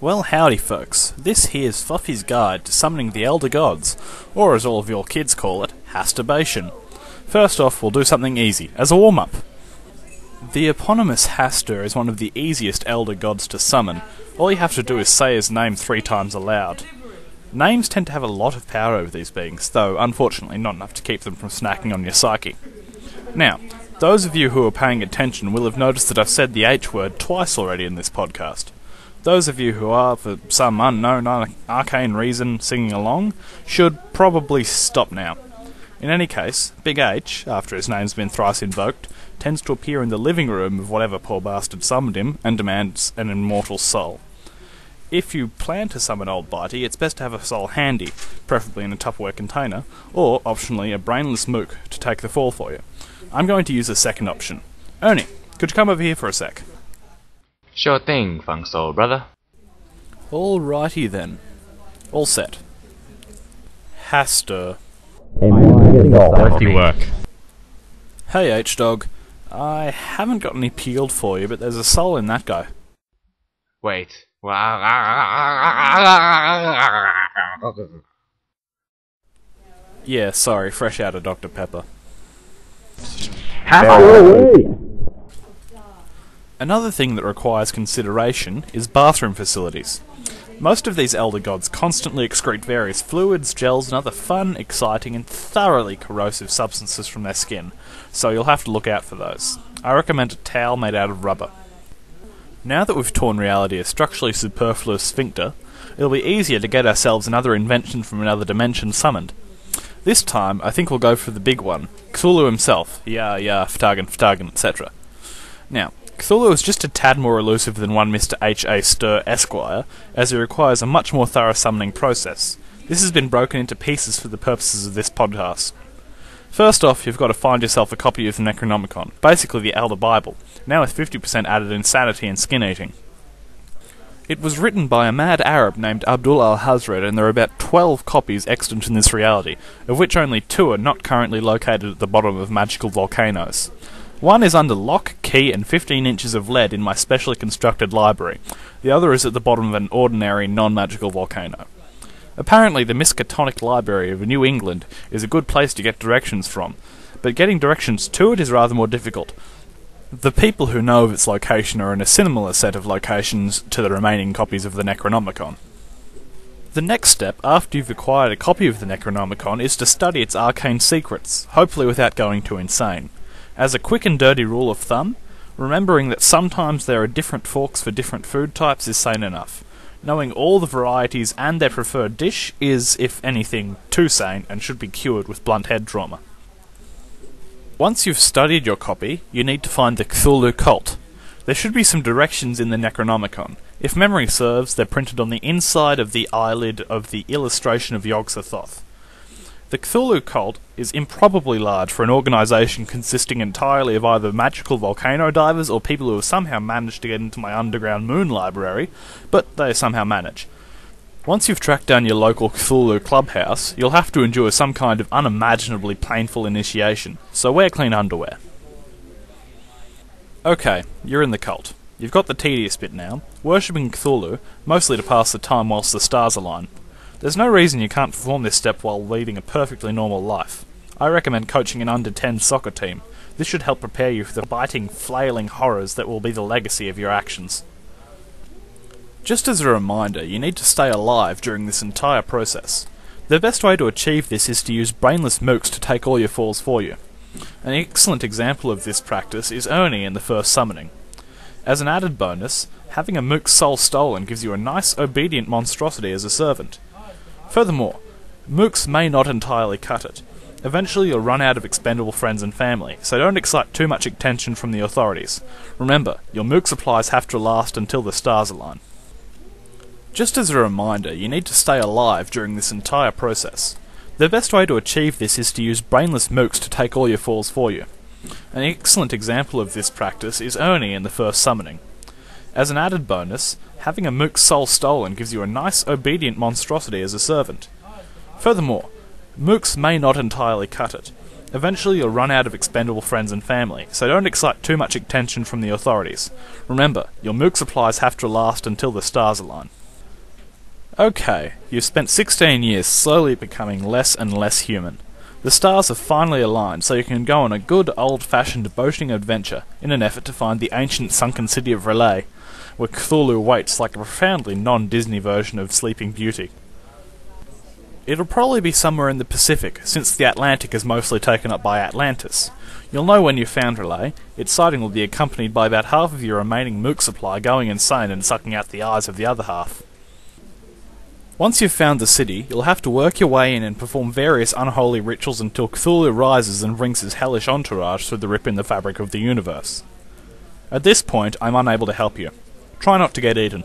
Well, howdy folks, this here's Fluffy's Guide to Summoning the Elder Gods, or as all of your kids call it, Hasturbation. First off, we'll do something easy, as a warm-up. The eponymous Hastur is one of the easiest Elder Gods to summon. All you have to do is say his name 3 times aloud. Names tend to have a lot of power over these beings, though unfortunately not enough to keep them from snacking on your psyche. Now, those of you who are paying attention will have noticed that I've said the H word twice already in this podcast. Those of you who are, for some unknown arcane reason, singing along, should probably stop now. In any case, Big H, after his name's been thrice invoked, tends to appear in the living room of whatever poor bastard summoned him, and demands an immortal soul. If you plan to summon Old Bitey, it's best to have a soul handy, preferably in a Tupperware container, or, optionally, a brainless mook to take the fall for you. I'm going to use the second option. Ernie, could you come over here for a sec? Sure thing, Funk Soul brother. Alrighty then. All set. Hastur. Worthy work. Hey H-Dog, I haven't got any peeled for you, but there's a soul in that guy. Wait. Yeah, sorry, fresh out of Dr. Pepper. Another thing that requires consideration is bathroom facilities. Most of these Elder Gods constantly excrete various fluids, gels, and other fun, exciting, and thoroughly corrosive substances from their skin, so you'll have to look out for those. I recommend a towel made out of rubber. Now that we've torn reality a structurally superfluous sphincter, it'll be easier to get ourselves another invention from another dimension summoned. This time, I think we'll go for the big one, Cthulhu himself, Ftagan, etc. Now, Cthulhu is just a tad more elusive than one Mr. H.A. Stir Esquire, as he requires a much more thorough summoning process. This has been broken into pieces for the purposes of this podcast. First off, you've got to find yourself a copy of the Necronomicon, basically the Elder Bible, now with 50% added insanity and skin-eating. It was written by a mad Arab named Abdul al-Hazred, and there are about 12 copies extant in this reality, of which only 2 are not currently located at the bottom of magical volcanoes. One is under lock, key, and 15 inches of lead in my specially constructed library. The other is at the bottom of an ordinary, non-magical volcano. Apparently, the Miskatonic Library of New England is a good place to get directions from, but getting directions to it is rather more difficult. The people who know of its location are in a similar set of locations to the remaining copies of the Necronomicon. The next step, after you've acquired a copy of the Necronomicon, is to study its arcane secrets, hopefully without going too insane. As a quick and dirty rule of thumb, remembering that sometimes there are different forks for different food types is sane enough. Knowing all the varieties and their preferred dish is, if anything, too sane and should be cured with blunt head trauma. Once you've studied your copy, you need to find the Cthulhu cult. There should be some directions in the Necronomicon. If memory serves, they're printed on the inside of the eyelid of the illustration of Yog-Sothoth. The Cthulhu cult is improbably large for an organisation consisting entirely of either magical volcano divers or people who have somehow managed to get into my underground moon library, but they somehow manage. Once you've tracked down your local Cthulhu clubhouse, you'll have to endure some kind of unimaginably painful initiation, so wear clean underwear. Okay, you're in the cult. You've got the tedious bit now, worshipping Cthulhu, mostly to pass the time whilst the stars align. There's no reason you can't perform this step while leading a perfectly normal life. I recommend coaching an under-10 soccer team. This should help prepare you for the biting, flailing horrors that will be the legacy of your actions. Just as a reminder, you need to stay alive during this entire process. The best way to achieve this is to use brainless mooks to take all your falls for you. An excellent example of this practice is Ernie in the first summoning. As an added bonus, having a mook's soul stolen gives you a nice, obedient monstrosity as a servant. Furthermore, mooks may not entirely cut it. Eventually you'll run out of expendable friends and family, so don't excite too much attention from the authorities. Remember, your mook supplies have to last until the stars align. Just as a reminder, you need to stay alive during this entire process. The best way to achieve this is to use brainless mooks to take all your falls for you. An excellent example of this practice is Ernie in the first summoning. As an added bonus, having a mook's soul stolen gives you a nice, obedient monstrosity as a servant. Furthermore, mooks may not entirely cut it. Eventually you'll run out of expendable friends and family, so don't excite too much attention from the authorities. Remember, your mook supplies have to last until the stars align. Okay, you've spent 16 years slowly becoming less and less human. The stars have finally aligned so you can go on a good old-fashioned boating adventure in an effort to find the ancient sunken city of Relay, where Cthulhu waits like a profoundly non-Disney version of Sleeping Beauty. It'll probably be somewhere in the Pacific, since the Atlantic is mostly taken up by Atlantis. You'll know when you've found Relay. Its sighting will be accompanied by about half of your remaining mook supply going insane and sucking out the eyes of the other half. Once you've found the city, you'll have to work your way in and perform various unholy rituals until Cthulhu rises and brings his hellish entourage through the rip in the fabric of the universe. At this point, I'm unable to help you. Try not to get eaten.